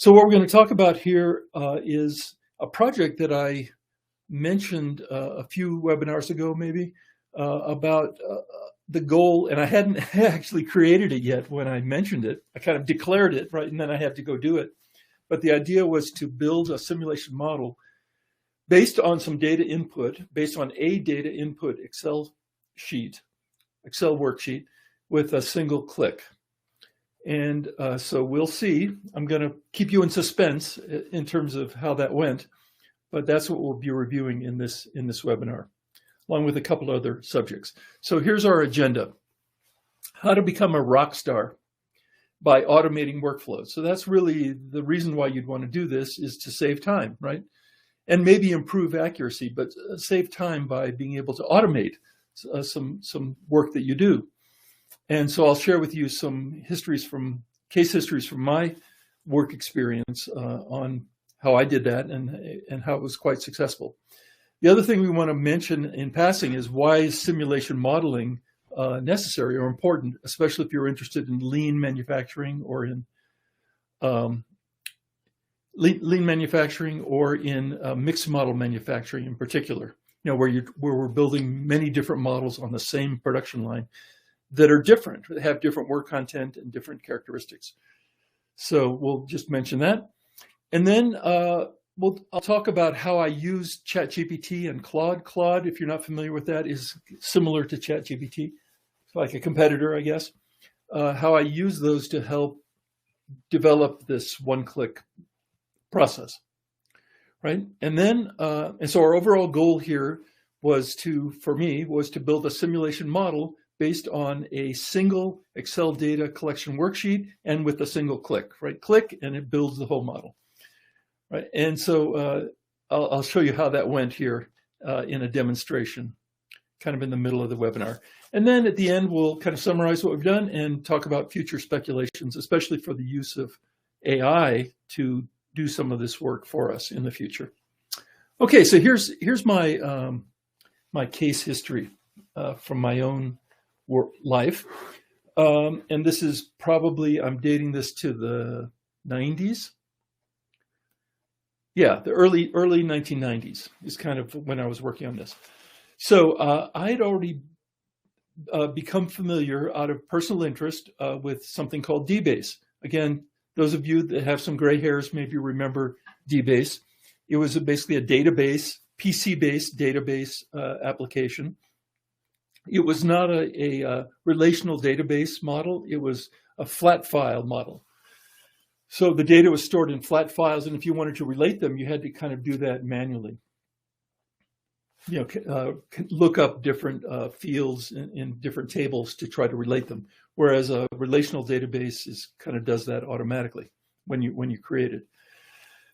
So what we're going to talk about here is a project that I mentioned a few webinars ago, maybe, about the goal, and I hadn't actually created it yet when I mentioned it. I kind of declared it, right, and then I had to go do it. But the idea was to build a simulation model based on some data input, based on a data input Excel worksheet with a single click. And so we'll see. I'm going to keep you in suspense in terms of how that went, but that's what we'll be reviewing in this webinar, along with a couple other subjects. So here's our agenda: how to become a rock star by automating workflows. So that's really the reason why you'd want to do this, is to save time, right? And maybe improve accuracy, but save time by being able to automate some work that you do. And so I'll share with you some case histories from my work experience on how I did that and how it was quite successful. The other thing we want to mention in passing is why is simulation modeling necessary or important, especially if you're interested in lean manufacturing or in lean manufacturing or in mixed model manufacturing in particular. Where we're building many different models on the same production line that are different, that have different work content and different characteristics. So we'll just mention that. And then I'll talk about how I use ChatGPT and Claude. Claude, if you're not familiar with that, is similar to ChatGPT, like a competitor, I guess. How I use those to help develop this one-click process, right? And then, and so our overall goal here was to build a simulation model based on a single Excel data collection worksheet and with a single click, right? Click and it builds the whole model, right? And so I'll show you how that went here in a demonstration, kind of in the middle of the webinar. And then at the end, we'll kind of summarize what we've done and talk about future speculations, especially for the use of AI to do some of this work for us in the future. Okay, so here's my my case history from my own life, and this is probably, I'm dating this to the 90s. Yeah, the early 1990s is kind of when I was working on this. So I had already become familiar out of personal interest with something called DBase. Again, those of you that have some gray hairs maybe remember DBase. It was basically a database, PC-based database application. It was not a relational database model. It was a flat file model. So the data was stored in flat files, and if you wanted to relate them, you had to kind of do that manually. Look up different fields in different tables to try to relate them. Whereas a relational database kind of does that automatically when you create it.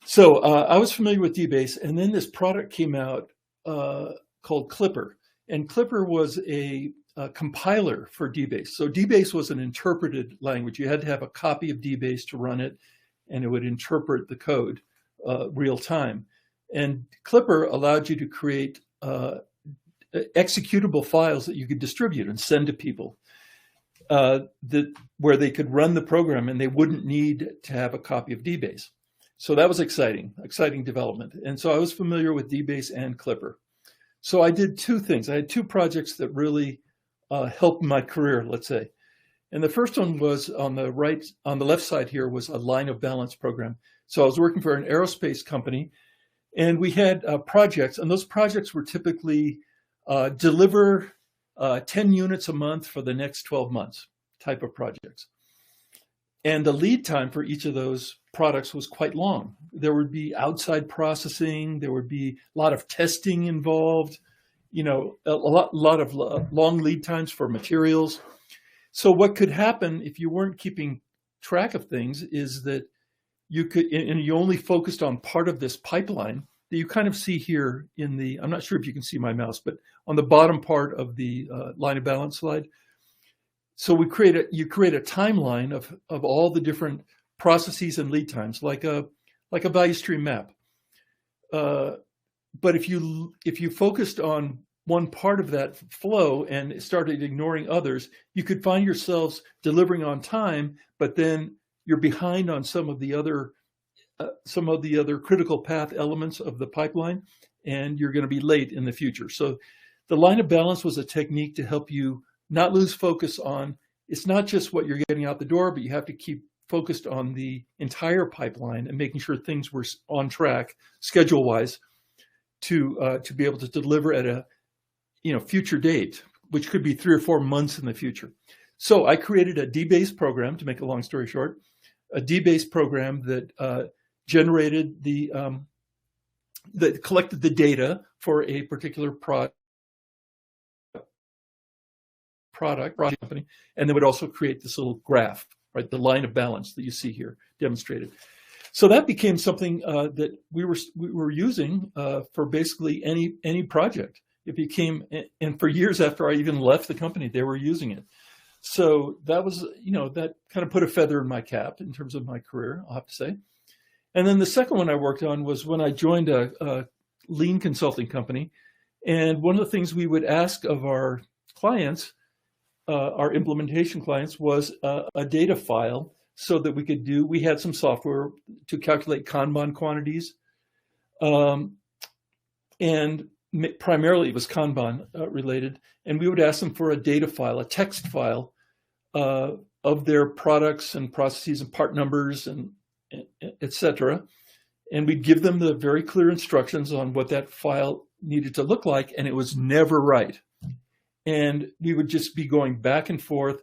So I was familiar with DBase, and then this product came out called Clipper. And Clipper was a compiler for DBase. So DBase was an interpreted language. You had to have a copy of DBase to run it, and it would interpret the code real time. And Clipper allowed you to create executable files that you could distribute and send to people where they could run the program and they wouldn't need to have a copy of DBase. So that was exciting development. And so I was familiar with DBase and Clipper. So I did two things. I had two projects that really helped my career, let's say. And the first one was on the left side here was a line of balance program. So I was working for an aerospace company, and we had projects, and those projects were typically deliver 10 units a month for the next 12 months type of projects. And the lead time for each of those products was quite long. There would be outside processing, there would be a lot of testing involved, a lot of long lead times for materials. So what could happen if you weren't keeping track of things is that you only focused on part of this pipeline that you kind of see here I'm not sure if you can see my mouse, but on the bottom part of the line of balance slide. So you create a timeline of all the different processes and lead times, like a value stream map. But if you focused on one part of that flow and started ignoring others, you could find yourselves delivering on time, but then you're behind on some of the other some of the other critical path elements of the pipeline, and you're going to be late in the future. So the line of balance was a technique to help you not lose focus on, it's not just what you're getting out the door, but you have to keep focused on the entire pipeline and making sure things were on track schedule-wise to be able to deliver at a future date, which could be 3 or 4 months in the future. So I created a D-based program, to make a long story short, a D-based program that generated that collected the data for a particular product company, and then would also create this little graph, right? The line of balance that you see here demonstrated. So that became something that we were using for basically any project. It became, and for years after I even left the company, they were using it. So that was, that kind of put a feather in my cap in terms of my career, I'll have to say. And then the second one I worked on was when I joined a lean consulting company. And one of the things we would ask of our clients, our implementation clients, was a data file so that we had some software to calculate Kanban quantities. And primarily it was Kanban related. And we would ask them for a data file, a text file of their products and processes and part numbers and et cetera. And we'd give them the very clear instructions on what that file needed to look like, and it was never right. And we would just be going back and forth,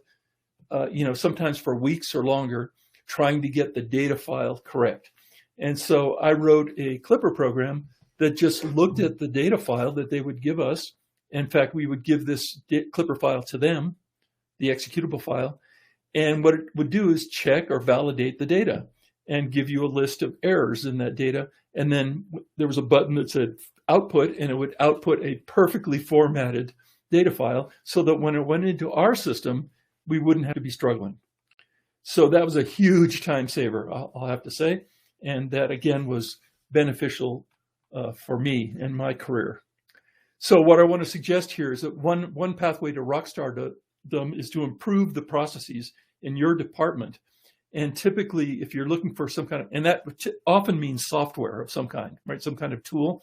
sometimes for weeks or longer, trying to get the data file correct. And so I wrote a Clipper program that just looked at the data file that they would give us. In fact, we would give this Clipper file to them, the executable file, and what it would do is check or validate the data and give you a list of errors in that data. And then there was a button that said output, and it would output a perfectly formatted data file so that when it went into our system, we wouldn't have to be struggling. So that was a huge time saver, I'll have to say. And that, again, was beneficial for me and my career. So what I want to suggest here is that one pathway to rockstardom is to improve the processes in your department. And typically, if you're looking for some kind of, and that often means software of some kind, right? Some kind of tool.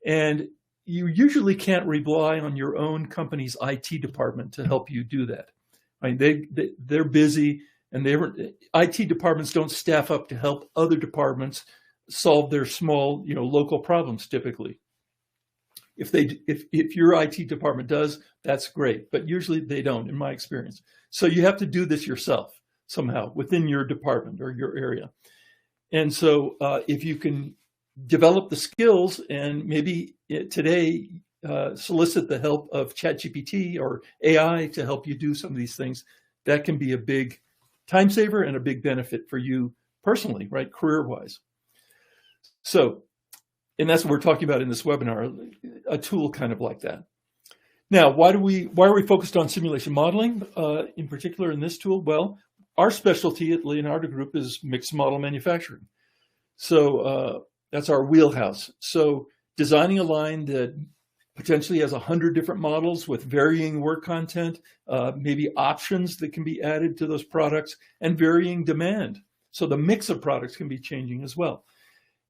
And you usually can't rely on your own company's IT department to help you do that. I mean, they're busy, and IT departments don't staff up to help other departments solve their small, local problems typically. If your IT department does, that's great, but usually they don't, in my experience. So you have to do this yourself somehow within your department or your area. And so if you can develop the skills and maybe today solicit the help of ChatGPT or AI to help you do some of these things, that can be a big time saver and a big benefit for you personally, right, career-wise. So, and that's what we're talking about in this webinar, a tool kind of like that. Now, why are we focused on simulation modeling in particular in this tool? Well, our specialty at Leonardo Group is mixed model manufacturing. So that's our wheelhouse. So designing a line that potentially has 100 different models with varying work content, maybe options that can be added to those products, and varying demand. So the mix of products can be changing as well.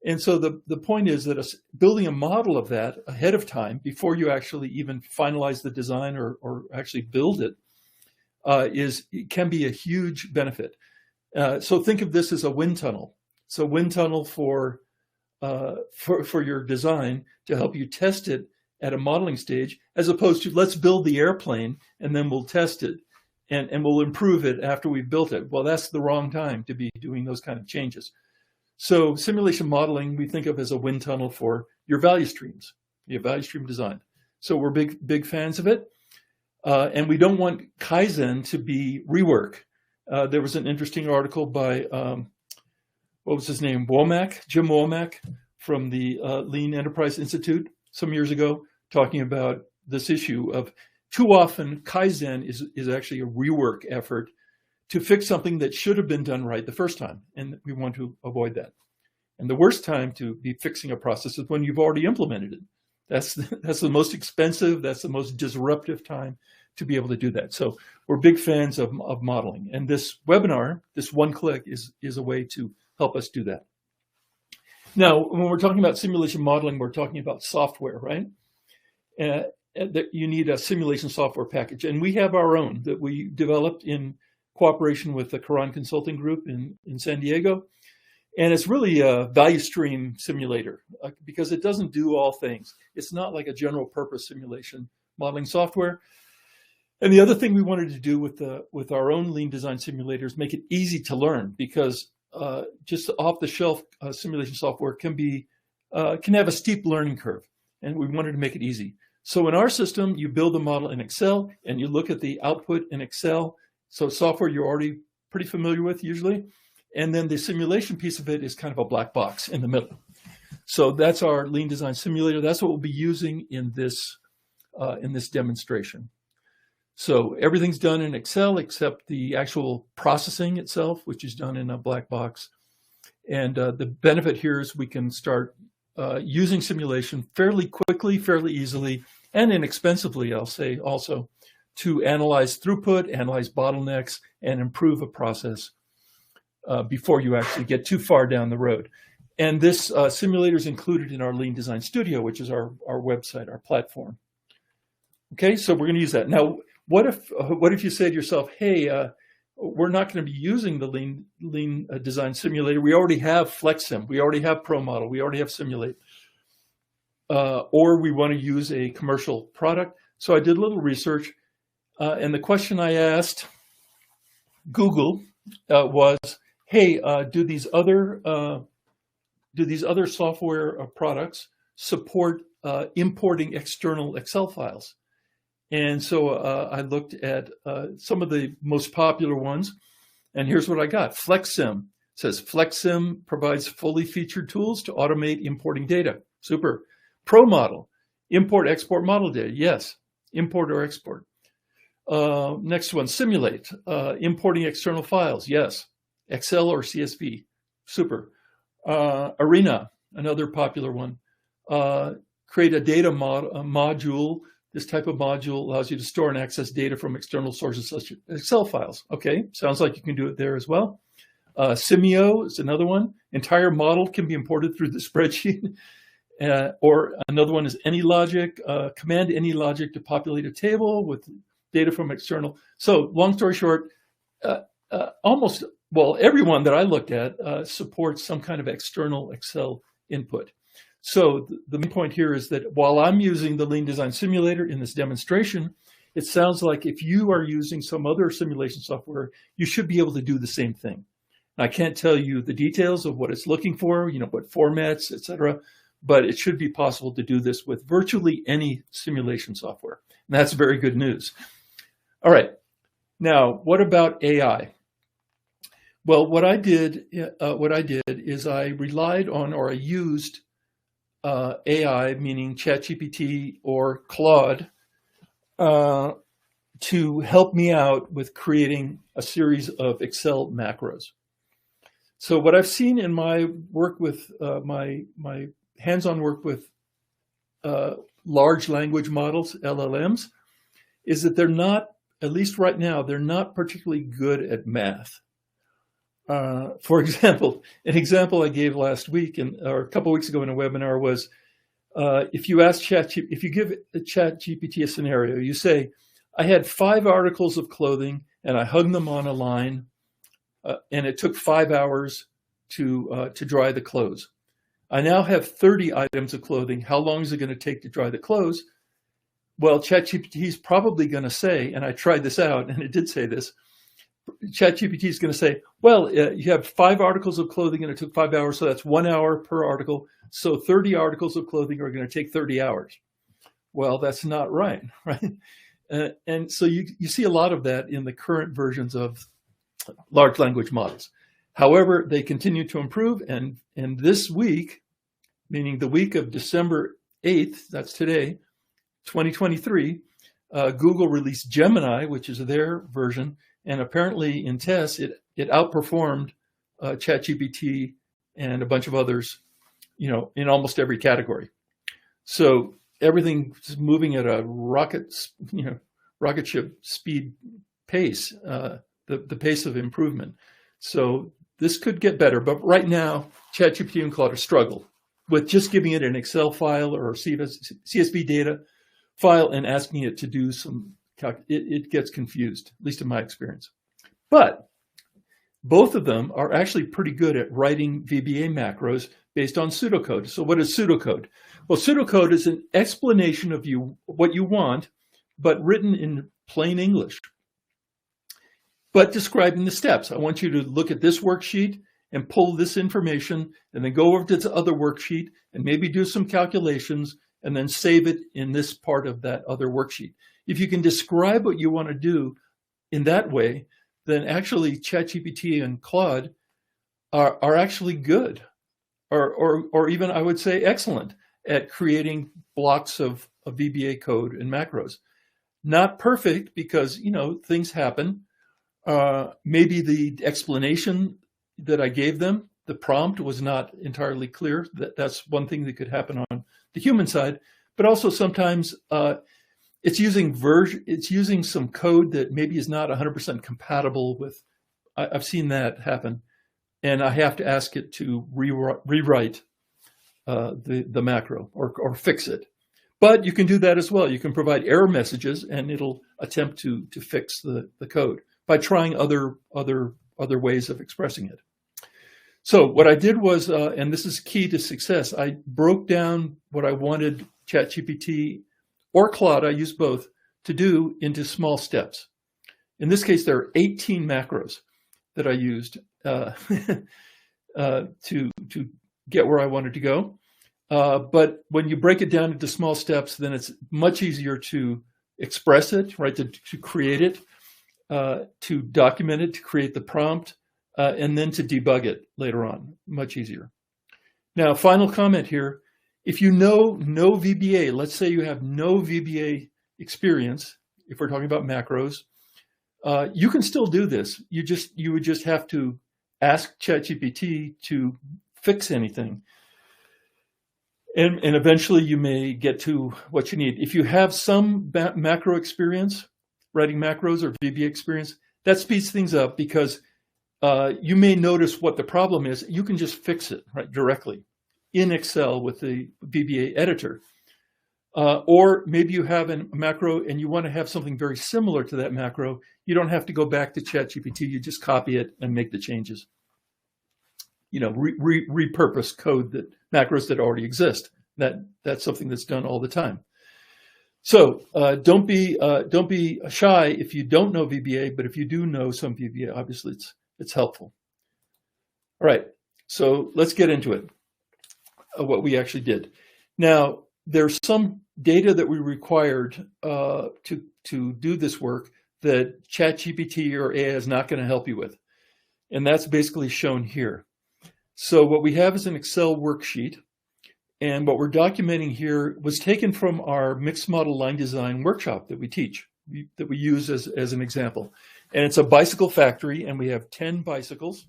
And so the point is that building a model of that ahead of time, before you actually even finalize the design or actually build it, it can be a huge benefit. So think of this as a wind tunnel. So wind tunnel for your design to help you test it at a modeling stage, as opposed to let's build the airplane and then we'll test it and we'll improve it after we've built it. Well, that's the wrong time to be doing those kind of changes. So simulation modeling, we think of as a wind tunnel for your value streams, your value stream design. So we're big fans of it. And we don't want Kaizen to be rework. There was an interesting article by, what was his name? Jim Womack from the Lean Enterprise Institute some years ago, talking about this issue of too often Kaizen is actually a rework effort to fix something that should have been done right the first time. And we want to avoid that. And the worst time to be fixing a process is when you've already implemented it. That's the most expensive, that's the most disruptive time to be able to do that. So we're big fans of modeling. And this webinar, this one click, is a way to help us do that. Now, when we're talking about simulation modeling, we're talking about software, right? That you need a simulation software package. And we have our own that we developed in cooperation with the Karan Consulting Group in San Diego. And it's really a value stream simulator because it doesn't do all things. It's not like a general purpose simulation modeling software. And the other thing we wanted to do with our own lean design simulators, make it easy to learn, because just off the shelf simulation software can have a steep learning curve, and we wanted to make it easy. So in our system, you build the model in Excel and you look at the output in Excel. So software you're already pretty familiar with usually. And then the simulation piece of it is kind of a black box in the middle. So that's our lean design simulator. That's what we'll be using in this demonstration. So everything's done in Excel except the actual processing itself, which is done in a black box. And the benefit here is we can start using simulation fairly quickly, fairly easily, and inexpensively, I'll say also, to analyze throughput, analyze bottlenecks, and improve a process before you actually get too far down the road. And this simulator is included in our Lean Design Studio, which is our website, our platform. Okay, so we're going to use that. Now, what if you say to yourself, hey, we're not going to be using the Lean Design Simulator. We already have FlexSim. We already have ProModel. We already have Simulate. Or we want to use a commercial product. So I did a little research. And the question I asked Google was, hey, do these other software products support importing external Excel files? And so I looked at some of the most popular ones, and here's what I got. FlexSim says FlexSim provides fully featured tools to automate importing data. Super. ProModel, import-export model data. Yes, import or export. Next one, Simulate, importing external files. Yes, Excel or CSV. Super. Arena, another popular one. Create a data module. This type of module allows you to store and access data from external sources such as Excel files. Okay, sounds like you can do it there as well. Simio is another one. Entire model can be imported through the spreadsheet. Or another one is AnyLogic, command AnyLogic to populate a table with data from external. So long story short, everyone that I looked at supports some kind of external Excel input. So the main point here is that while I'm using the Lean Design Simulator in this demonstration, it sounds like if you are using some other simulation software, you should be able to do the same thing. I can't tell you the details of what it's looking for, what formats, etc., but it should be possible to do this with virtually any simulation software. And that's very good news. All right. Now, what about AI? Well, what I did is I relied on, or I used AI, meaning ChatGPT or Claude, to help me out with creating a series of Excel macros. So what I've seen in my work with my hands-on work with large language models, LLMs, is that they're not, at least right now, they're not particularly good at math. For example, an example I gave last week or a couple of weeks ago in a webinar was, if you give ChatGPT a scenario, you say, I had 5 articles of clothing and I hung them on a line, and it took 5 hours to dry the clothes. I now have 30 items of clothing. How long is it going to take to dry the clothes? Well, ChatGPT is probably going to say, and I tried this out, and it did say this, ChatGPT is going to say, well, you have 5 articles of clothing and it took 5 hours, so that's 1 hour per article. So 30 articles of clothing are going to take 30 hours. Well, that's not right, right? And so you see a lot of that in the current versions of large language models. However, they continue to improve, and this week, meaning the week of December 8th, that's today, 2023, Google released Gemini, which is their version, and apparently in tests, it outperformed ChatGPT and a bunch of others, in almost every category. So everything is moving at a rocket ship speed pace, the pace of improvement. So this could get better, but right now, ChatGPT and Claude struggle with just giving it an Excel file or CSV data file and asking it to do some it gets confused, at least in my experience. But both of them are actually pretty good at writing VBA macros based on pseudocode. So what is pseudocode? Well, pseudocode is an explanation of what you want, but written in plain English, but describing the steps. I want you to look at this worksheet and pull this information and then go over to this other worksheet and maybe do some calculations and then save it in this part of that other worksheet. If you can describe what you want to do in that way, then actually ChatGPT and Claude are actually good, or even I would say excellent at creating blocks of VBA code and macros. Not perfect because, things happen. Maybe the explanation that I gave them, the prompt was not entirely clear. That's one thing that could happen on the human side, but also sometimes it's using some code that maybe is not 100% compatible with. I've seen that happen, and I have to ask it to rewrite the macro or fix it. But you can do that as well. You can provide error messages, and it'll attempt to fix the code by trying other ways of expressing it. So what I did was, and this is key to success, I broke down what I wanted ChatGPT or Claude, I use both, to do into small steps. In this case, there are 18 macros that I used to get where I wanted to go. But when you break it down into small steps, then it's much easier to express it, right? To create it, to document it, to create the prompt, and then to debug it later on. Much easier. Now, final comment here. If you know no VBA, let's say you have no VBA experience, if we're talking about macros, you can still do this. You would just have to ask ChatGPT to fix anything. And eventually you may get to what you need. If you have some macro experience, writing macros or VBA experience, that speeds things up because you may notice what the problem is. You can just fix it right directly in Excel with the VBA editor. Or maybe you have a macro and you want to have something very similar to that macro. You don't have to go back to ChatGPT. You just copy it and make the changes. Repurpose code macros that already exist. That's something that's done all the time. So don't be shy if you don't know VBA, but if you do know some VBA, obviously it's helpful. All right, so let's get into it. What we actually did. Now, there's some data that we required to do this work that ChatGPT or AI is not going to help you with, and that's basically shown here. So what we have is an Excel worksheet, and what we're documenting here was taken from our mixed model line design workshop that we teach, that we use as an example. And it's a bicycle factory, and we have 10 bicycles,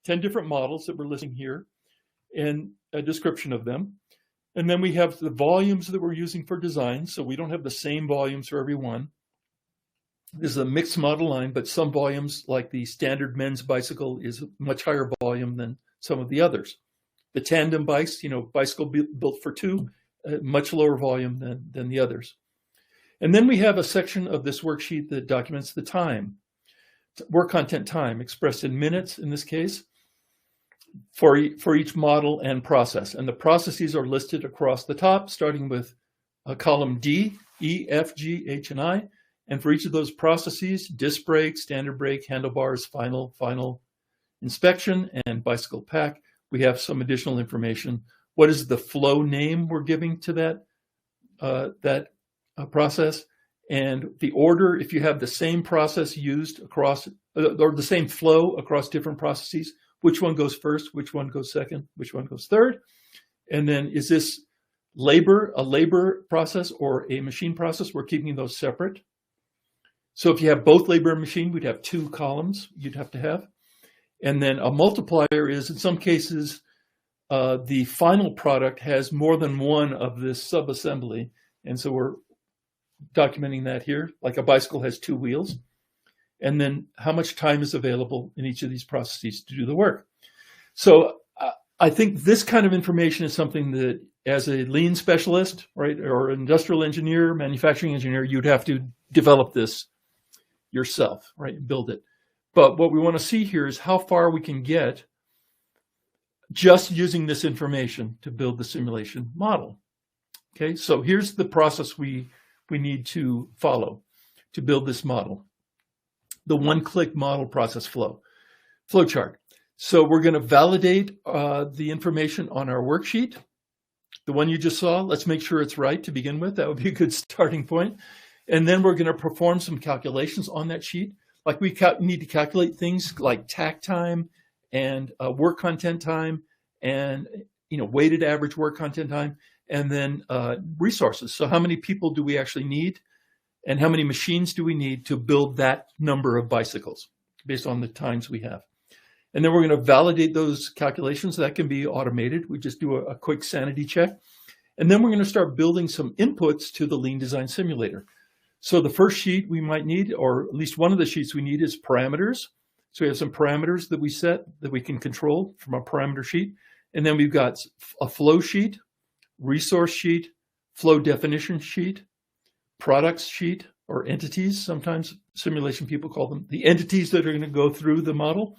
10 different models that we're listing here, and a description of them. And then we have the volumes that we're using for design, so we don't have the same volumes for every one. This is a mixed model line, but some volumes, like the standard men's bicycle, is a much higher volume than some of the others. The tandem bikes, bicycle built for two, much lower volume than the others. And then we have a section of this worksheet that documents the time, work content time, expressed in minutes in this case, for each model and process. And the processes are listed across the top, starting with column D, E, F, G, H, and I. And for each of those processes, disc brake, standard brake, handlebars, final inspection, and bicycle pack, we have some additional information. What is the flow name we're giving to that process? And the order, if you have the same process used across, or the same flow across different processes, which one goes first, which one goes second, which one goes third? And then is this a labor process or a machine process? We're keeping those separate. So if you have both labor and machine, we'd have 2 columns you'd have to have. And then a multiplier is, in some cases, the final product has more than one of this subassembly. And so we're documenting that here, like a bicycle has 2 wheels. And then how much time is available in each of these processes to do the work. So I think this kind of information is something that as a lean specialist, right, or industrial engineer, manufacturing engineer, you'd have to develop this yourself, right, and build it. But what we want to see here is how far we can get just using this information to build the simulation model. Okay, so here's the process we need to follow to build this model. The one-click model process flowchart. So we're going to validate the information on our worksheet. The one you just saw, let's make sure it's right to begin with. That would be a good starting point. And then we're going to perform some calculations on that sheet. Like we need to calculate things like takt time and work content time and weighted average work content time, and then resources. So how many people do we actually need, and how many machines do we need to build that number of bicycles based on the times we have? And then we're going to validate those calculations. That can be automated. We just do a quick sanity check. And then we're going to start building some inputs to the Lean Design Simulator. So the first sheet we might need, or at least one of the sheets we need, is parameters. So we have some parameters that we set that we can control from a parameter sheet. And then we've got a flow sheet, resource sheet, flow definition sheet, products sheet, or entities. Sometimes simulation people call them the entities that are going to go through the model,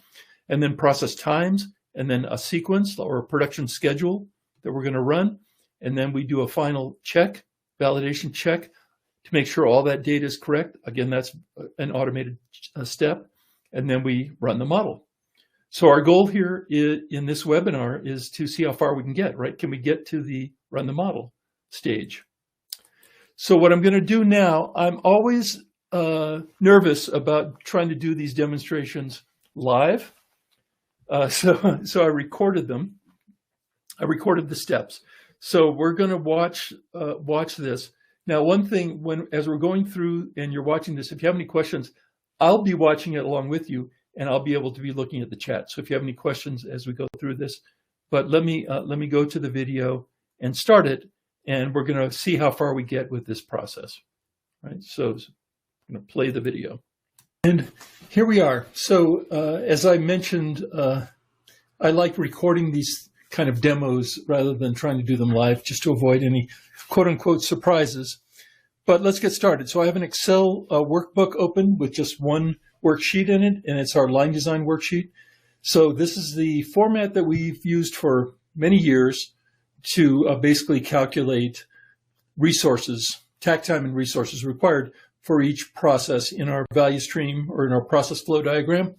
and then process times, and then a sequence or a production schedule that we're going to run. And then we do a final check, validation check, to make sure all that data is correct. Again, that's an automated step. And then we run the model. So our goal here in this webinar is to see how far we can get, right? Can we get to the run the model stage? So what I'm going to do now, I'm always nervous about trying to do these demonstrations live. So I recorded them. I recorded the steps. So we're going to watch this. Now, one thing, as we're going through and you're watching this, if you have any questions, I'll be watching it along with you, and I'll be able to be looking at the chat. So if you have any questions as we go through this, but let me go to the video and start it, and we're going to see how far we get with this process. Right. So I'm going to play the video, and here we are. So as I mentioned, I like recording these kind of demos rather than trying to do them live, just to avoid any quote-unquote surprises. But let's get started. So I have an Excel workbook open with just one worksheet in it, and it's our line design worksheet. So this is the format that we've used for many years to basically calculate resources, takt time and resources required for each process in our value stream or in our process flow diagram.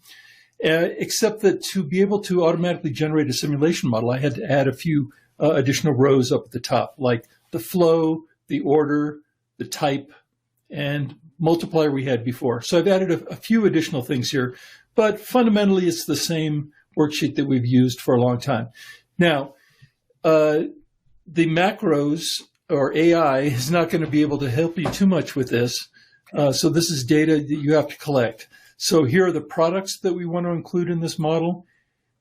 Except that to be able to automatically generate a simulation model, I had to add a few additional rows up at the top, like the flow, the order, the type, and multiplier we had before. So I've added a few additional things here, but fundamentally it's the same worksheet that we've used for a long time. Now, the macros or AI is not going to be able to help you too much with this. So this is data that you have to collect. So here are the products that we want to include in this model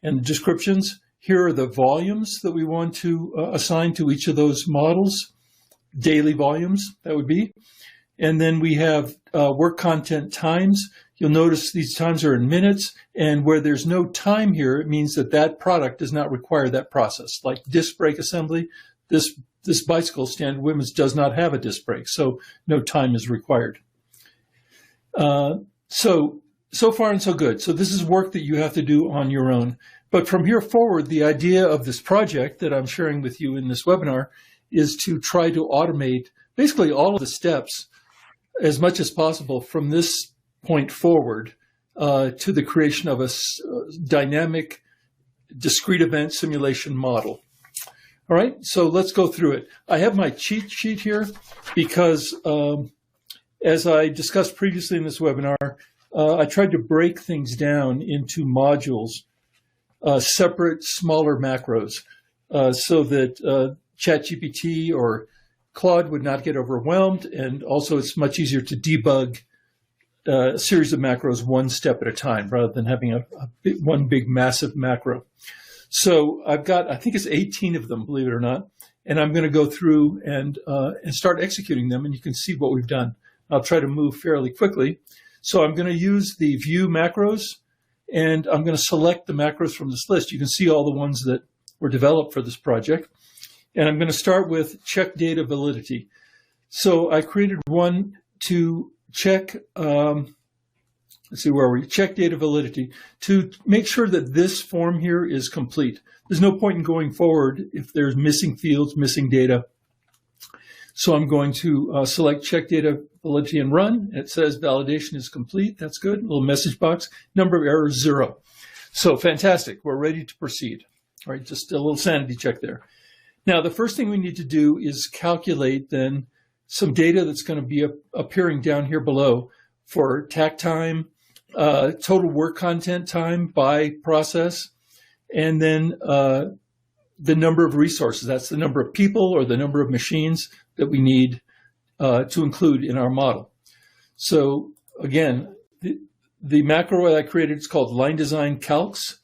and descriptions. Here are the volumes that we want to assign to each of those models, daily volumes, that would be. And then we have work content times. You'll notice these times are in minutes, and where there's no time here, it means that that product does not require that process. Like disc brake assembly, this bicycle stand women's does not have a disc brake, so no time is required. So far and so good. So this is work that you have to do on your own. But from here forward, the idea of this project that I'm sharing with you in this webinar is to try to automate basically all of the steps as much as possible from this point forward to the creation of a dynamic discrete event simulation model. All right, so let's go through it. I have my cheat sheet here because as I discussed previously in this webinar, I tried to break things down into modules, separate, smaller macros, so that ChatGPT or Claude would not get overwhelmed, and also it's much easier to debug a series of macros one step at a time rather than having one big massive macro. So I've got, I think it's 18 of them, believe it or not, and I'm going to go through and start executing them, and you can see what we've done. I'll try to move fairly quickly. So I'm going to use the view macros, and I'm going to select the macros from this list. You can see all the ones that were developed for this project. And I'm going to start with check data validity. So I created one to check, let's see, where are we? Check data validity to make sure that this form here is complete. There's no point in going forward if there's missing fields, missing data. So I'm going to select check data validity and run. It says validation is complete. That's good. A little message box. Number of errors, 0. So fantastic. We're ready to proceed. All right, just a little sanity check there. Now, the first thing we need to do is calculate then some data that's going to be appearing down here below for takt time, total work content time by process, and then the number of resources. That's the number of people or the number of machines that we need to include in our model. So again, the macro that I created is called line design calcs.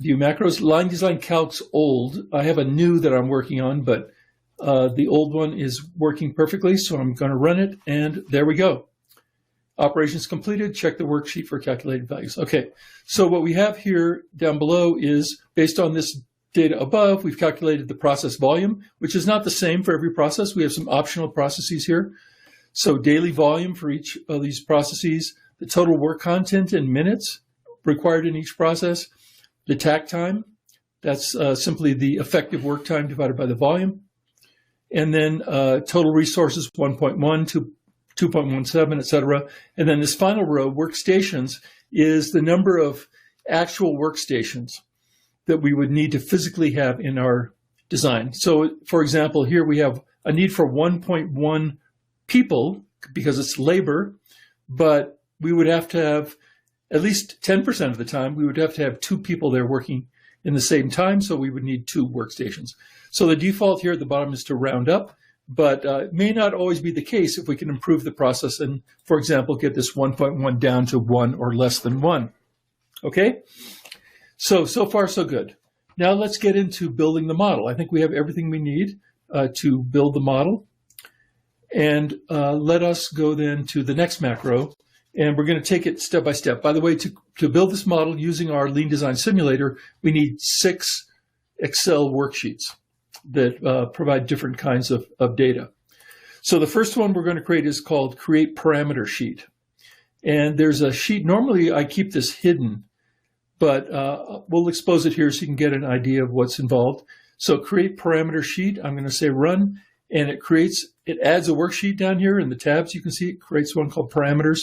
View macros, line design calcs old. I have a new that I'm working on, but the old one is working perfectly, so I'm going to run it, and there we go. Operations completed, check the worksheet for calculated values. Okay, so what we have here down below is, based on this data above, we've calculated the process volume, which is not the same for every process. We have some optional processes here. So daily volume for each of these processes, the total work content in minutes required in each process, the takt time, that's simply the effective work time divided by the volume. And then total resources, 1.1 to 2.17, et cetera. And then this final row, workstations, is the number of actual workstations that we would need to physically have in our design. So, for example, here we have a need for 1.1 people because it's labor, but we would have to have at least 10% of the time, we would have to have 2 people there working in the same time, so we would need 2 workstations. So the default here at the bottom is to round up, but it may not always be the case if we can improve the process and, for example, get this 1.1 down to 1 or less than 1. Okay? So far, so good. Now let's get into building the model. I think we have everything we need to build the model. And let us go then to the next macro. And we're going to take it step by step. By the way, to build this model using our Lean Design Simulator, we need 6 Excel worksheets that provide different kinds of data. So the first one we're going to create is called Create Parameter Sheet. And there's a sheet, normally I keep this hidden, but we'll expose it here so you can get an idea of what's involved. So Create Parameter Sheet, I'm going to say run, and it adds a worksheet down here in the tabs. You can see it creates one called Parameters.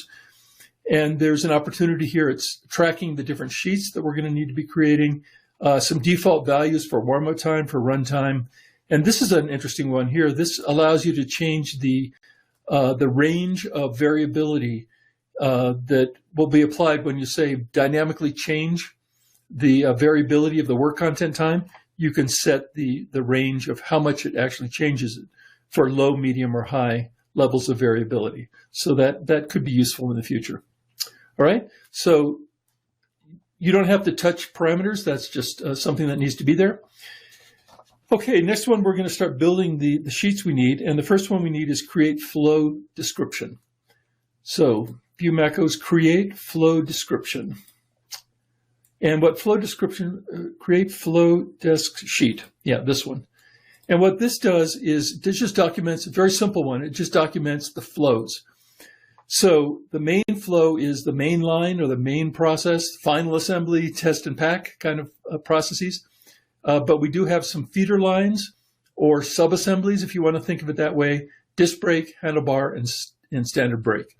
And there's an opportunity here. It's tracking the different sheets that we're going to need to be creating, some default values for warm-up time, for runtime. And this is an interesting one here. This allows you to change the range of variability that will be applied when you say dynamically change the variability of the work content time. You can set the range of how much it actually changes it for low, medium, or high levels of variability. So that could be useful in the future. All right, so you don't have to touch parameters. That's just something that needs to be there. Okay, next one, we're going to start building the sheets we need. And the first one we need is create flow description. So view macros, create flow description. And what flow description, create flow desk sheet. Yeah, this one. And what this does is it just documents, a very simple one, it just documents the flows. So the main flow is the main line or the main process, final assembly, test and pack kind of processes. But we do have some feeder lines or sub-assemblies, if you want to think of it that way, disc brake, handlebar, and standard brake.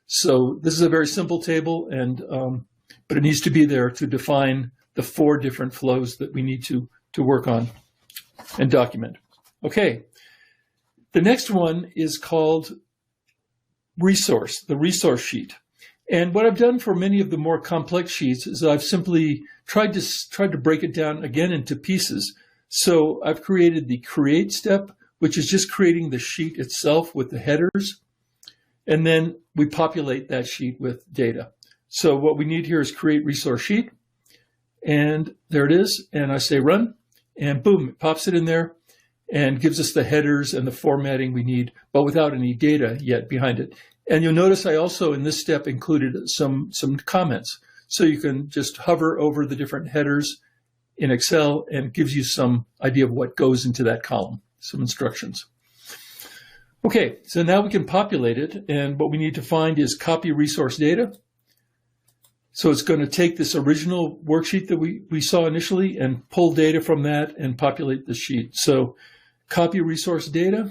So this is a very simple table, but it needs to be there to define the 4 different flows that we need to work on and document. Okay, the next one is called the resource sheet. And what I've done for many of the more complex sheets is I've simply tried to break it down again into pieces. So I've created the create step, which is just creating the sheet itself with the headers. And then we populate that sheet with data. So what we need here is create resource sheet. And there it is. And I say run, and boom, it pops it in there and gives us the headers and the formatting we need, but without any data yet behind it. And you'll notice I also, in this step, included some comments. So you can just hover over the different headers in Excel and it gives you some idea of what goes into that column, some instructions. Okay, so now we can populate it, and what we need to find is copy resource data. So it's going to take this original worksheet that we saw initially and pull data from that and populate the sheet. So copy resource data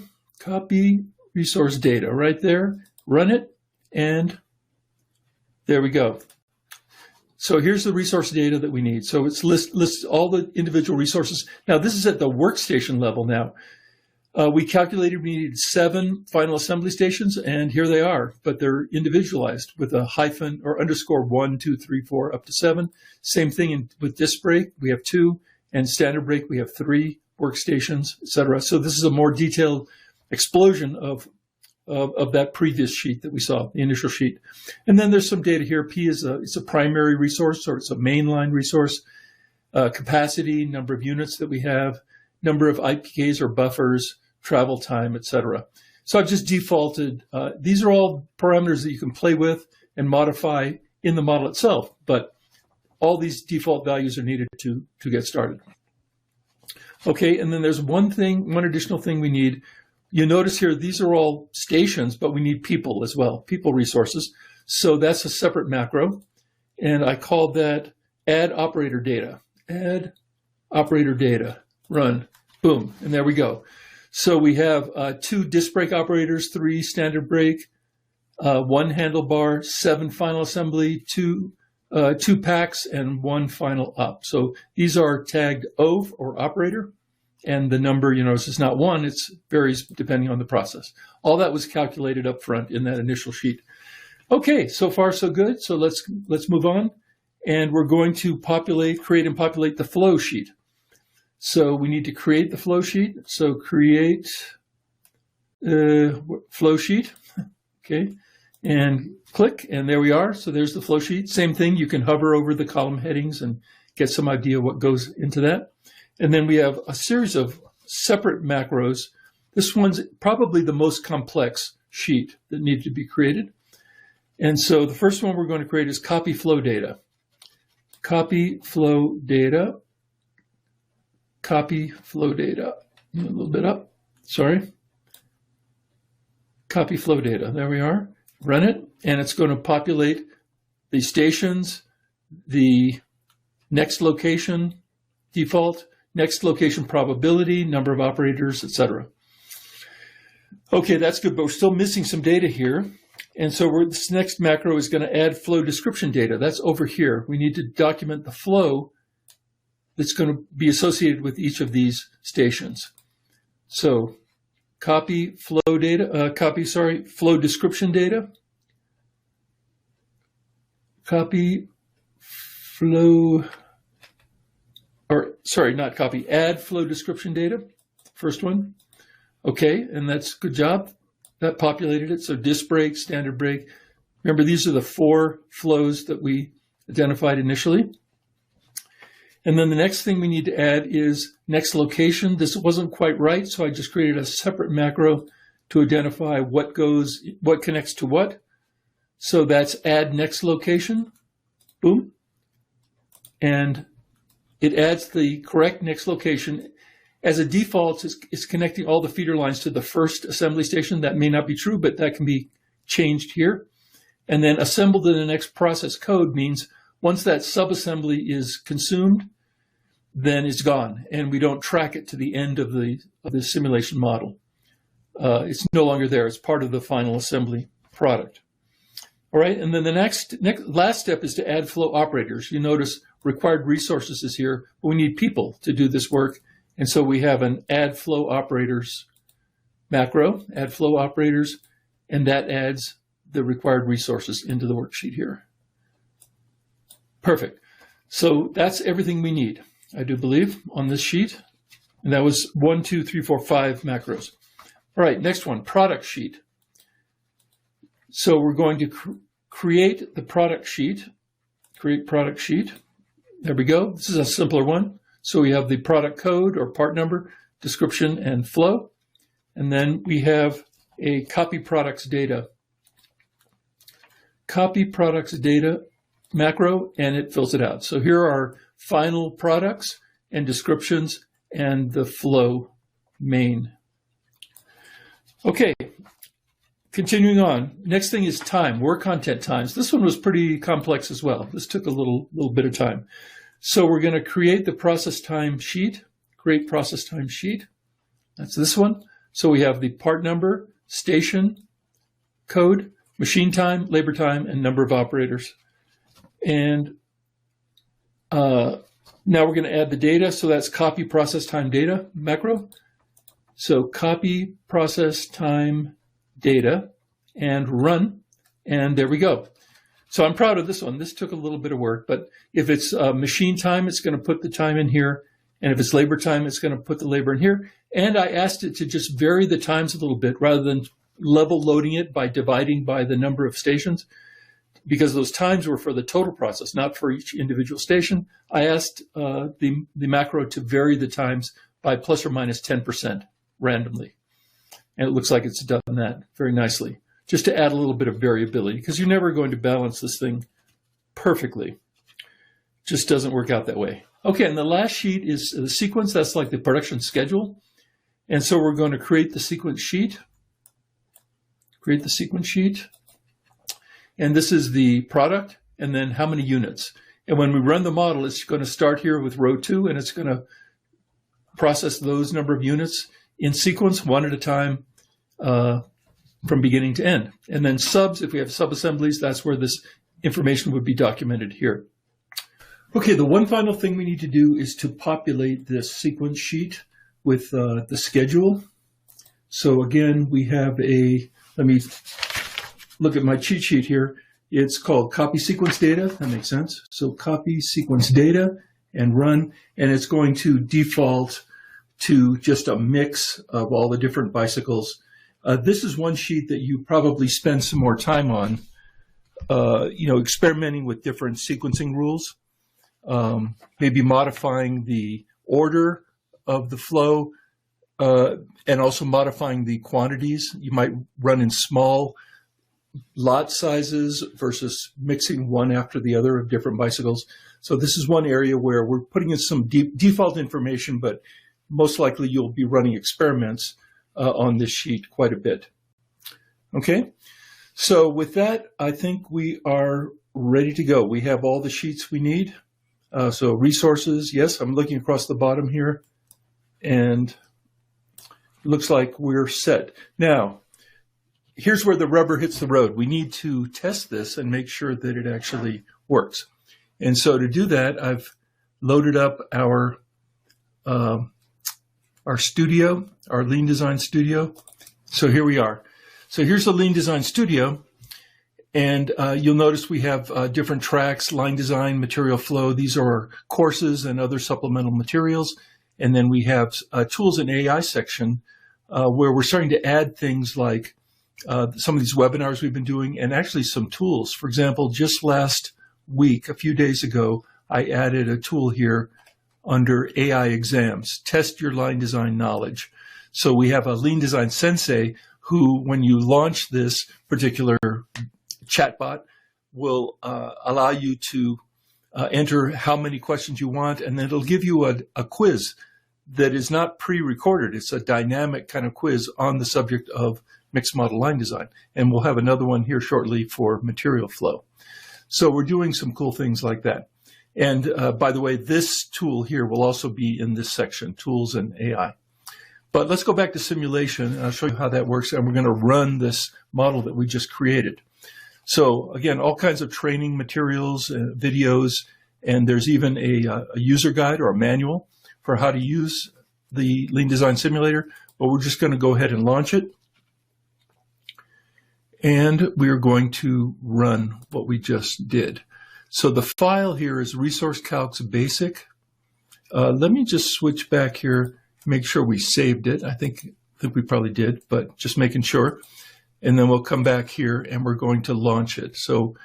right there, run it, and there we go. So here's the resource data that we need. So it's lists all the individual resources. Now this is at the workstation level now. We calculated we needed 7 final assembly stations, and here they are, but they're individualized with a hyphen or underscore 1, 2, 3, 4, up to 7. Same thing with disk break, we have 2, and standard break, we have 3 workstations, etc. So this is a more detailed explosion of that previous sheet that we saw, the initial sheet. And then there's some data here. P is it's a primary resource, or it's a mainline resource, capacity, number of units that we have, number of IPKs or buffers, travel time, etc. So I've just defaulted. These are all parameters that you can play with and modify in the model itself, but all these default values are needed to get started. Okay, and then there's one additional thing we need. You notice here, these are all stations, but we need people as well, people resources. So that's a separate macro, and I called that add operator data. Add operator data, run, boom, and there we go. So we have 2 disk break operators, 3 standard break, 1 handlebar, 7 final assembly, 2 packs, and 1 final up. So these are tagged OV or operator, and the number, you know, is just not 1, it varies depending on the process. All that was calculated up front in that initial sheet. Okay, so far so good. So let's move on, and we're going to create and populate the flow sheet. So we need to create the flow sheet. So create flow sheet, okay, and click, and there we are. So there's the flow sheet. Same thing, you can hover over the column headings and get some idea what goes into that. And then we have a series of separate macros. This one's probably the most complex sheet that needs to be created. And so the first one we're going to create is copy flow data. Copy flow data. Copy flow data. A little bit up, sorry. Copy flow data, there we are. Run it, and it's going to populate the stations, the next location default, next location probability, number of operators, etc. Okay, that's good, but we're still missing some data here. And so this next macro is going to add flow description data. That's over here. We need to document the flow that's going to be associated with each of these stations. So copy flow data, flow description data. Copy flow, add flow description data, first one. Okay, and that's good job. That populated it. So disk break, standard break. Remember, these are the 4 flows that we identified initially. And then the next thing we need to add is next location. This wasn't quite right, so I just created a separate macro to identify what connects to what. So that's add next location, boom. And it adds the correct next location. As a default, it's connecting all the feeder lines to the first assembly station. That may not be true, but that can be changed here. And then assembled in the next process code means once that subassembly is consumed, then it's gone, and we don't track it to the end of the simulation model. It's no longer there. It's part of the final assembly product. All right, and then the last step is to add flow operators. You notice required resources is here, but we need people to do this work, and so we have an add flow operators macro, add flow operators, and that adds the required resources into the worksheet here. Perfect. So that's everything we need, I do believe, on this sheet. And that was 1, 2, 3, 4, 5 macros. All right, next one, product sheet. So we're going to create the product sheet. Create product sheet. There we go. This is a simpler one. So we have the product code or part number, description, and flow. And then we have a copy products data. Copy products data macro, and it fills it out. So here are final products and descriptions and the flow main. Okay, continuing on. Next thing is time, work content times. This one was pretty complex as well. This took a little bit of time. So we're going to create the process time sheet, create process time sheet. That's this one. So we have the part number, station, code, machine time, labor time, and number of operators. And now we're going to add the data. So that's copy process time data macro. So copy process time data and run. And there we go. So I'm proud of this one. This took a little bit of work, but if it's machine time, it's going to put the time in here. And if it's labor time, it's going to put the labor in here. And I asked it to just vary the times a little bit rather than level loading it by dividing by the number of stations, because those times were for the total process, not for each individual station. I asked the macro to vary the times by plus or minus 10% randomly. And it looks like it's done that very nicely, just to add a little bit of variability, because you're never going to balance this thing perfectly. Just doesn't work out that way. Okay, and the last sheet is the sequence. That's like the production schedule. And so we're going to create the sequence sheet. Create the sequence sheet. And this is the product, and then how many units. And when we run the model, it's going to start here with row 2, and it's going to process those number of units in sequence, one at a time, from beginning to end. And then subs, if we have sub-assemblies, that's where this information would be documented here. Okay, the one final thing we need to do is to populate this sequence sheet with the schedule. So again, we have let me look at my cheat sheet here. It's called copy sequence data. That makes sense. So copy sequence data and run, and it's going to default to just a mix of all the different bicycles. This is one sheet that you probably spend some more time on, experimenting with different sequencing rules, maybe modifying the order of the flow, and also modifying the quantities. You might run in small lot sizes versus mixing one after the other of different bicycles. So this is one area where we're putting in some default information, but most likely you'll be running experiments on this sheet quite a bit. Okay, so with that, I think we are ready to go. We have all the sheets we need. So resources, yes, I'm looking across the bottom here, and it looks like we're set. Now, here's where the rubber hits the road. We need to test this and make sure that it actually works. And so to do that, I've loaded up our studio, our Lean Design Studio. So here we are. So here's the Lean Design Studio. And you'll notice we have different tracks, line design, material flow. These are courses and other supplemental materials. And then we have tools and AI section where we're starting to add things like some of these webinars we've been doing, and actually some tools. For example, just last week, a few days ago, I added a tool here under AI exams, test your line design knowledge. So we have a Lean Design Sensei who, when you launch this particular chatbot, will allow you to enter how many questions you want, and then it'll give you a quiz that is not pre-recorded. It's a dynamic kind of quiz on the subject of mixed model line design. And we'll have another one here shortly for material flow. So we're doing some cool things like that. And by the way, this tool here will also be in this section, tools and AI. But let's go back to simulation, and I'll show you how that works. And we're going to run this model that we just created. So again, all kinds of training materials, videos, and there's even a user guide or a manual for how to use the Lean Design Simulator. But we're just going to go ahead and launch it. And we're going to run what we just did. So the file here is Resource Calcs Basic. Let me just switch back here, make sure we saved it. I think we probably did, but just making sure. And then we'll come back here and we're going to launch it. So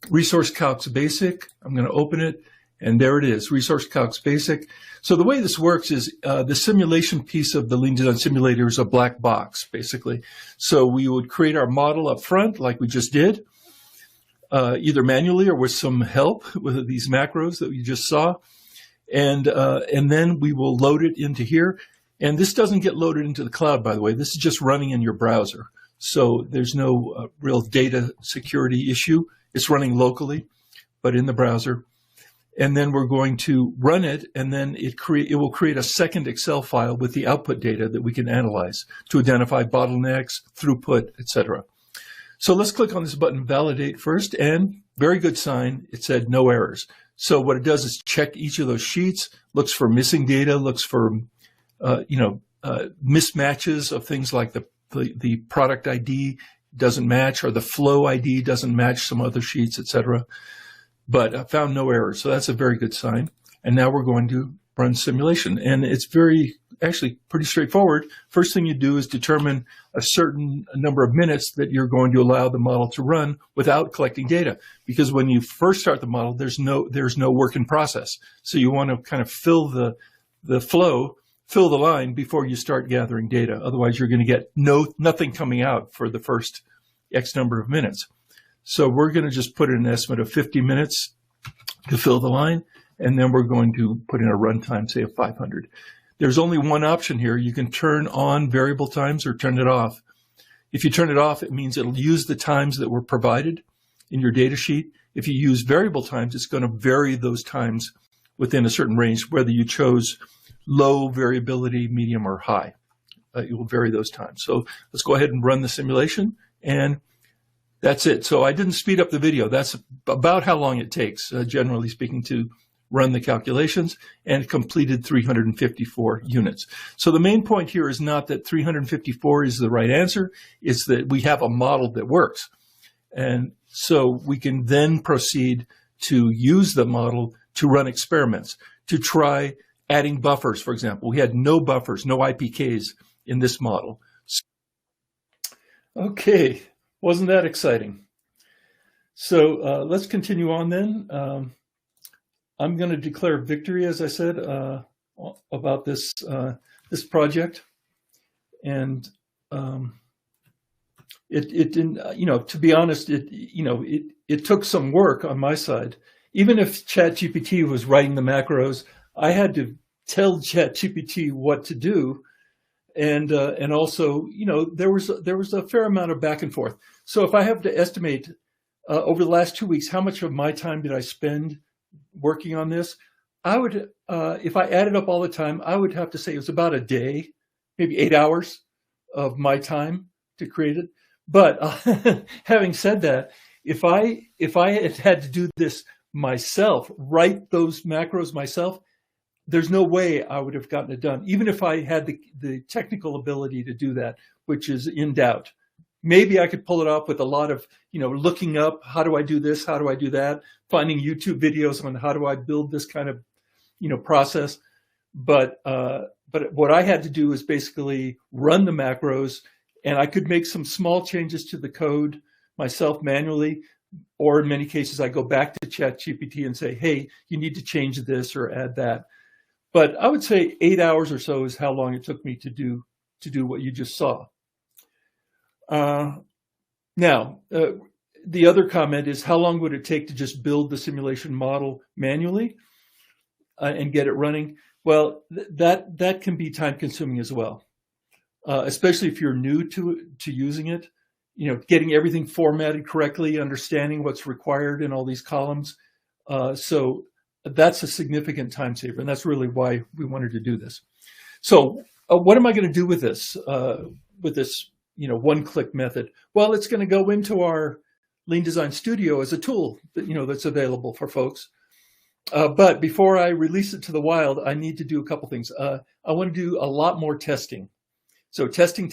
Resource Calcs Basic, I'm going to open it, and there it is, Resource Calcs Basic. So the way this works is the simulation piece of the Lean Design Simulator is a black box, basically. So we would create our model up front, like we just did. either manually or with some help with these macros that you just saw. And then we will load it into here. And this doesn't get loaded into the cloud, by the way. This is just running in your browser. So there's no real data security issue. It's running locally, but in the browser. And then we're going to run it, and then it will create a second Excel file with the output data that we can analyze to identify bottlenecks, throughput, etc. So let's click on this button, validate first, and very good sign. It said no errors. So what it does is check each of those sheets, looks for missing data, looks for mismatches of things like the product ID doesn't match, or the flow ID doesn't match some other sheets, etc. But I found no errors, so that's a very good sign. And now we're going to run simulation, and it's actually pretty straightforward. First thing you do is determine a certain number of minutes that you're going to allow the model to run without collecting data, because when you first start the model, there's no work in process. So you want to kind of fill the flow, fill the line before you start gathering data. Otherwise, you're going to get nothing coming out for the first X number of minutes. So we're going to just put in an estimate of 50 minutes to fill the line, and then we're going to put in a runtime, say, of 500. There's only one option here. You can turn on variable times or turn it off. If you turn it off, it means it'll use the times that were provided in your data sheet. If you use variable times, it's going to vary those times within a certain range, whether you chose low variability, medium, or high. It will vary those times. So let's go ahead and run the simulation, and that's it. So I didn't speed up the video. That's about how long it takes, generally speaking, to run the calculations, and completed 354 units. So the main point here is not that 354 is the right answer. It's that we have a model that works. And so we can then proceed to use the model to run experiments, to try adding buffers, for example. We had no buffers, no IPKs in this model. Okay. Wasn't that exciting? So let's continue on then. I'm going to declare victory, as I said, about this this project, and it didn't. To be honest, it took some work on my side. Even if ChatGPT was writing the macros, I had to tell ChatGPT what to do. And also, there was a fair amount of back and forth. So if I have to estimate over the last 2 weeks, how much of my time did I spend working on this? I would, if I added up all the time, I would have to say it was about a day, maybe 8 hours of my time to create it. But having said that, if I had to do this myself, write those macros myself, there's no way I would have gotten it done, even if I had the technical ability to do that, which is in doubt. Maybe I could pull it off with a lot of, looking up, how do I do this? How do I do that? Finding YouTube videos on how do I build this kind of, process. But what I had to do is basically run the macros, and I could make some small changes to the code myself manually, or in many cases, I go back to ChatGPT and say, hey, you need to change this or add that. But I would say 8 hours or so is how long it took me to do what you just saw. Now, the other comment is, how long would it take to just build the simulation model manually and get it running? Well, that can be time consuming as well, especially if you're new to using it. Getting everything formatted correctly, understanding what's required in all these columns. So that's a significant time saver, and that's really why we wanted to do this. So what am I going to do with this one-click method? Well, it's going to go into our Lean Design Studio as a tool that, that's available for folks. But before I release it to the wild, I need to do a couple things. I want to do a lot more testing. So testing.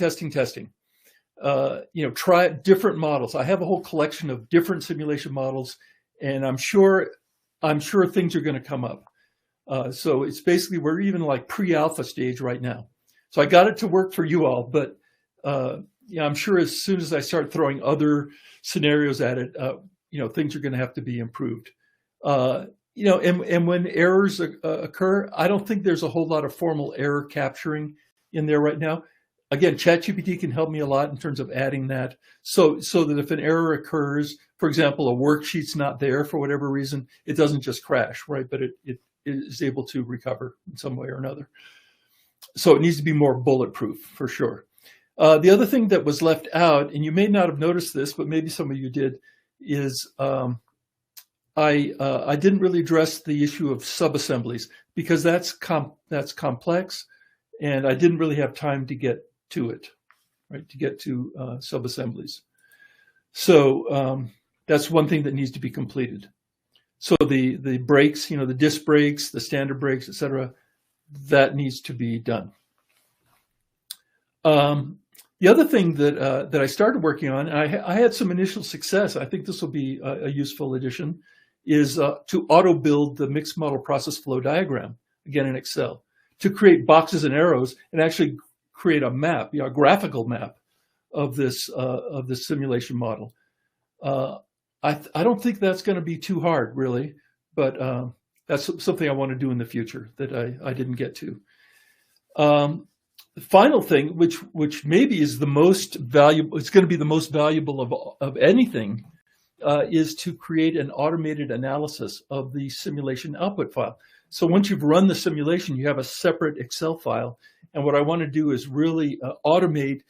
Try different models. I have a whole collection of different simulation models, and I'm sure things are going to come up. So it's basically, we're even like pre-alpha stage right now. So I got it to work for you all, but I'm sure as soon as I start throwing other scenarios at it, things are going to have to be improved. And when errors occur, I don't think there's a whole lot of formal error capturing in there right now. again, ChatGPT can help me a lot in terms of adding that, so that if an error occurs, for example, a worksheet's not there for whatever reason, it doesn't just crash, right? But it is able to recover in some way or another. So it needs to be more bulletproof for sure. The other thing that was left out, and you may not have noticed this, but maybe some of you did, is I didn't really address the issue of subassemblies because that's complex, and I didn't really have time to get to it, right? To get to subassemblies. So that's one thing that needs to be completed. So the brakes, the disc brakes, the standard brakes, etc., that needs to be done. The other thing that I started working on, and I had some initial success, I think this will be a useful addition, is to auto-build the mixed model process flow diagram, again in Excel, to create boxes and arrows and actually create a map, a graphical map of this simulation model. I don't think that's going to be too hard, really, but that's something I want to do in the future that I didn't get to. The final thing, which maybe is the most valuable, it's going to be the most valuable of anything, is to create an automated analysis of the simulation output file. So once you've run the simulation, you have a separate Excel file. And what I want to do is really automate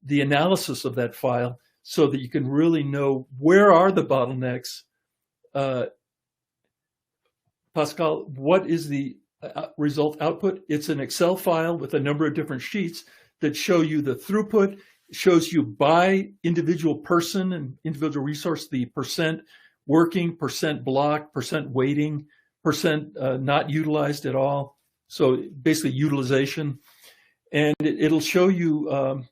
the analysis of that file so that you can really know where are the bottlenecks. Pascal, what is the result output? It's an Excel file with a number of different sheets that show you the throughput, shows you by individual person and individual resource, the percent working, percent blocked, percent waiting, percent not utilized at all. So basically utilization. And it'll show you,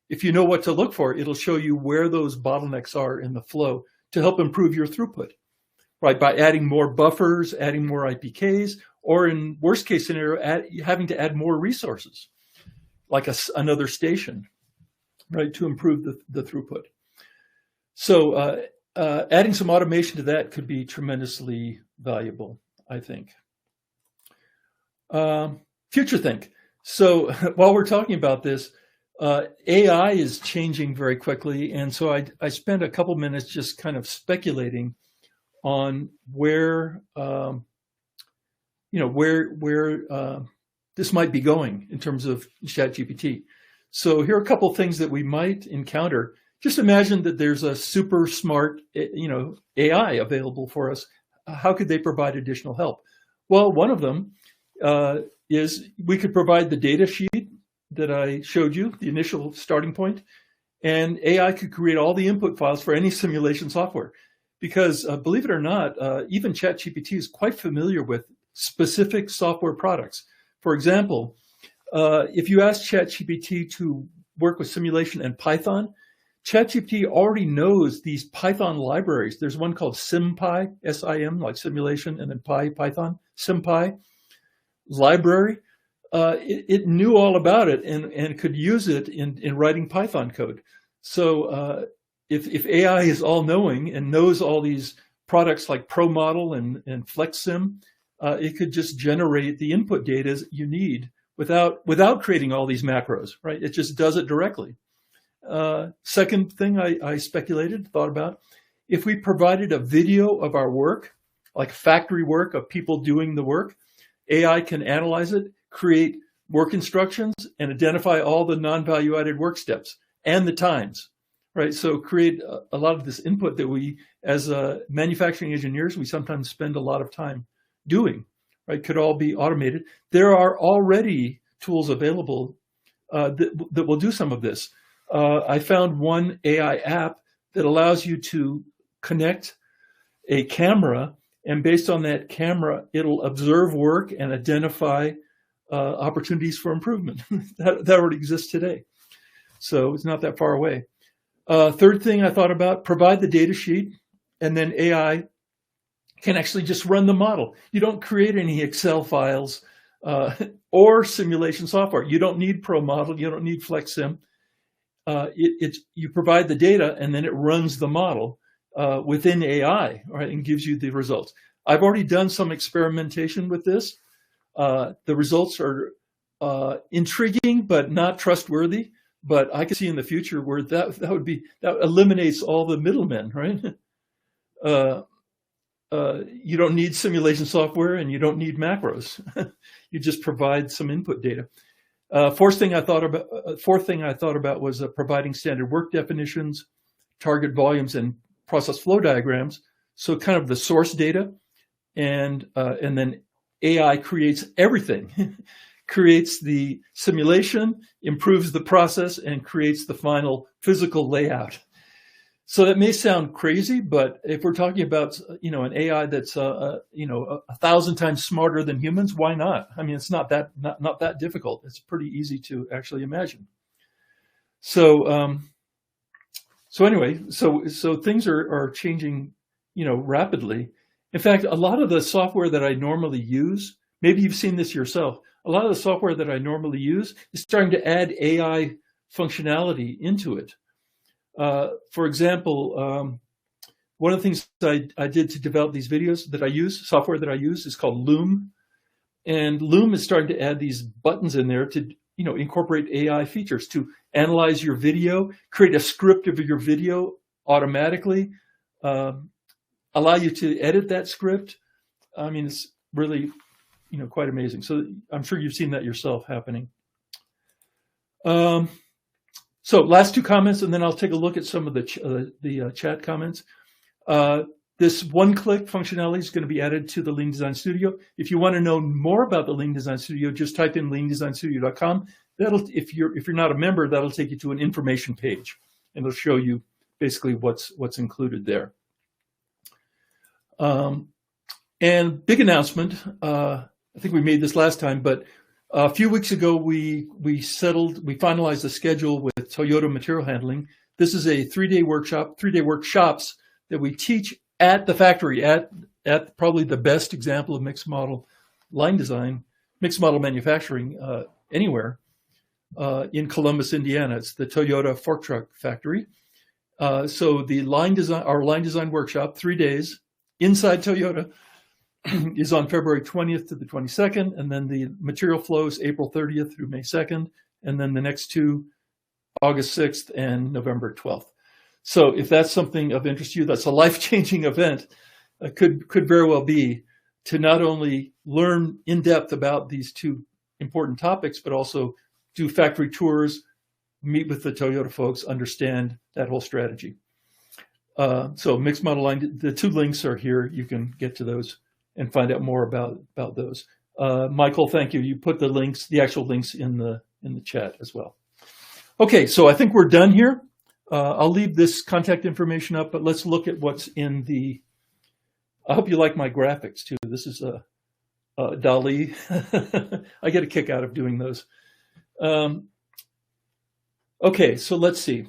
if you know what to look for, it'll show you where those bottlenecks are in the flow to help improve your throughput, right? By adding more buffers, adding more IPKs, or in worst case scenario, having to add more resources, like another station, right, to improve the throughput. So adding some automation to that could be tremendously valuable, I think. Future think. So while we're talking about this, AI is changing very quickly. And so I spent a couple minutes just kind of speculating on where, this might be going in terms of ChatGPT. So here are a couple of things that we might encounter. Just imagine that there's a super smart, AI available for us. How could they provide additional help? Well, one of them is we could provide the data sheet that I showed you, the initial starting point, and AI could create all the input files for any simulation software. Because believe it or not, even ChatGPT is quite familiar with specific software products. For example, if you ask ChatGPT to work with simulation and Python, ChatGPT already knows these Python libraries. There's one called SimPy, S-I-M, like simulation, and then Python, SimPy library. It knew all about it and could use it in writing Python code. So if AI is all-knowing and knows all these products like ProModel and FlexSim, it could just generate the input data you need without creating all these macros, right? It just does it directly. Second thing I thought about, if we provided a video of our work, like factory work of people doing the work, AI can analyze it, create work instructions, and identify all the non-value added work steps and the times, right? So create a lot of this input that we, as manufacturing engineers, we sometimes spend a lot of time doing, right? Could all be automated. There are already tools available that will do some of this. I found one AI app that allows you to connect a camera, and based on that camera, it'll observe work and identify opportunities for improvement. that already exists today. So it's not that far away. Third thing I thought about, provide the data sheet, and then AI can actually just run the model. You don't create any Excel files or simulation software. You don't need ProModel. You don't need FlexSim. You provide the data, and then it runs the model within AI, right, and gives you the results. I've already done some experimentation with this. The results are intriguing, but not trustworthy. but I could see in the future where that eliminates all the middlemen, right? You don't need simulation software and you don't need macros. You just provide some input data. Fourth thing I thought about was providing standard work definitions, target volumes, and process flow diagrams. So kind of the source data, and then AI creates everything, creates the simulation, improves the process, and creates the final physical layout. So that may sound crazy, but if we're talking about, an AI that's, 1,000 times smarter than humans, why not? I mean, it's not that difficult. It's pretty easy to actually imagine. So anyway, so things are changing, rapidly. In fact, a lot of the software that I normally use, maybe you've seen this yourself, a lot of the software that I normally use is starting to add AI functionality into it. For example, one of the things I did to develop these videos that I use, software that I use, is called Loom. And Loom is starting to add these buttons in there to, incorporate AI features to analyze your video, create a script of your video automatically, allow you to edit that script. I mean, it's really, quite amazing. So I'm sure you've seen that yourself happening. So last two comments, and then I'll take a look at some of the chat comments. This one-click functionality is going to be added to the Lean Design Studio. If you want to know more about the Lean Design Studio, just type in leandesignstudio.com. If you're not a member, that'll take you to an information page, and it'll show you basically what's included there. And big announcement. I think we made this last time, but a few weeks ago, we finalized the schedule with Toyota Material Handling. This is a 3-day workshops that we teach at the factory, at probably the best example of mixed model line design, mixed model manufacturing anywhere in Columbus, Indiana. It's the Toyota fork truck factory. So our line design workshop, 3 days inside Toyota, is on February 20th to the 22nd, and then the material flows April 30th through May 2nd, and then the next two, August 6th and November 12th. So if that's something of interest to you, that's a life-changing event, could very well be, to not only learn in depth about these two important topics, but also do factory tours, meet with the Toyota folks, understand that whole strategy. So mixed model line, the two links are here. You can get to those and find out more about those. Michael, thank you. You put the actual links in the chat as well. Okay, so I think we're done here. I'll leave this contact information up, but let's look at what's in the. I hope you like my graphics too. This is DALL-E. I get a kick out of doing those. Okay, so let's see.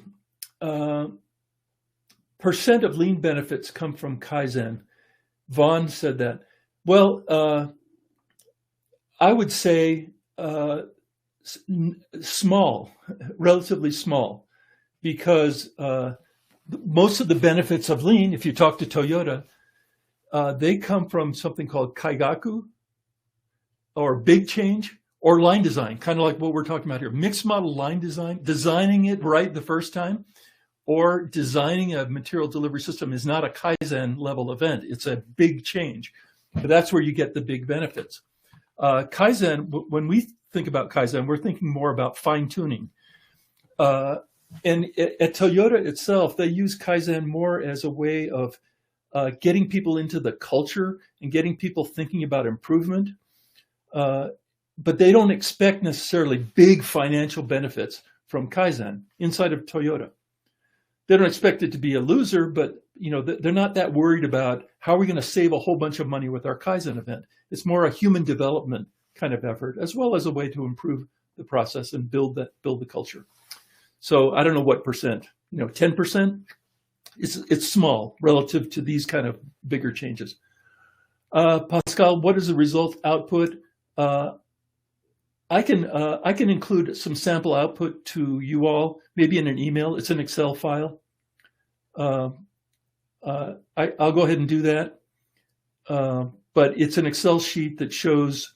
Percent of lean benefits come from Kaizen. Vaughn said that. Well, I would say small, relatively small, because most of the benefits of lean, if you talk to Toyota, they come from something called kaigaku, or big change, or line design, kind of like what we're talking about here. Mixed model line design, designing it right the first time, or designing a material delivery system is not a Kaizen level event. It's a big change. But that's where you get the big benefits. Kaizen, when we think about Kaizen, we're thinking more about fine tuning. And at Toyota itself, they use Kaizen more as a way of getting people into the culture and getting people thinking about improvement. But they don't expect necessarily big financial benefits from Kaizen inside of Toyota. They don't expect it to be a loser, but they're not that worried about how are we going to save a whole bunch of money with our Kaizen event. It's more a human development kind of effort, as well as a way to improve the process and build the culture. So I don't know what percent, 10%. It's small relative to these kind of bigger changes. Pascal, what is the result output? I can include some sample output to you all, maybe in an email. It's an Excel file. I'll go ahead and do that. But it's an Excel sheet that shows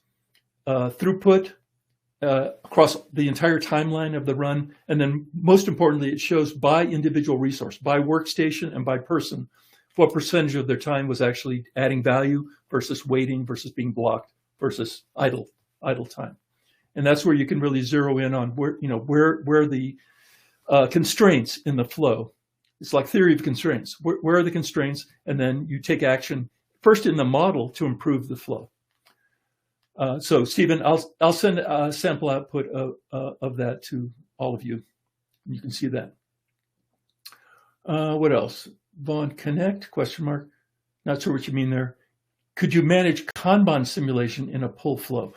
throughput, across the entire timeline of the run. And then most importantly, it shows by individual resource, by workstation and by person, what percentage of their time was actually adding value versus waiting versus being blocked versus idle time. And that's where you can really zero in on where the constraints in the flow. It's like theory of constraints. Where are the constraints? And then you take action first in the model to improve the flow. So Stephen, I'll send a sample output of that to all of you. You can see that. What else? Vaughn, connect, question mark. Not sure what you mean there. Could you manage Kanban simulation in a pull flow?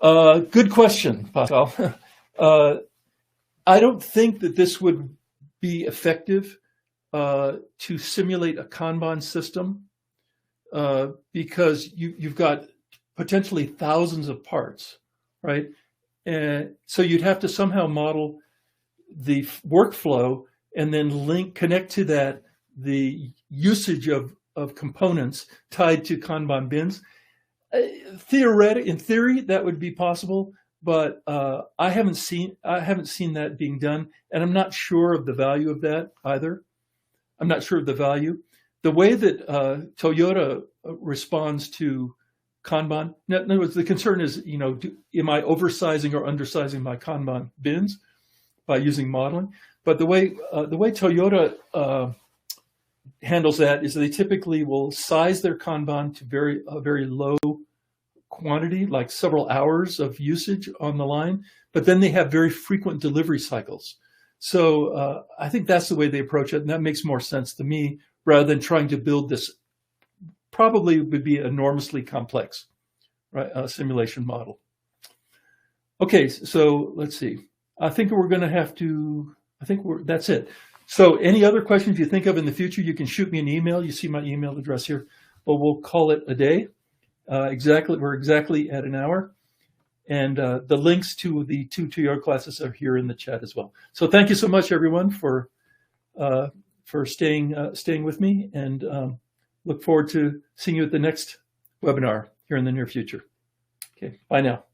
Good question, Pascal. I don't think that this would be effective to simulate a Kanban system because you've got potentially thousands of parts, right? And so you'd have to somehow model the workflow and then connect to that the usage of components tied to Kanban bins. In theory, that would be possible, but I haven't seen that being done, and I'm not sure of the value of that either. I'm not sure of the value. The way that Toyota responds to Kanban, in other words, the concern is, am I oversizing or undersizing my Kanban bins by using modeling? But the way Toyota handles that is they typically will size their Kanban to a very low quantity, like several hours of usage on the line, but then they have very frequent delivery cycles. So I think that's the way they approach it, and that makes more sense to me rather than trying to build this probably would be enormously complex, right, simulation model. Okay, so let's see. I think we're going to have to, that's it. So any other questions you think of in the future, you can shoot me an email. You see my email address here, but we'll call it a day. We're exactly at an hour. And the links to the 2 Toyota classes are here in the chat as well. So thank you so much, everyone, for staying with me, and look forward to seeing you at the next webinar here in the near future. Okay, bye now.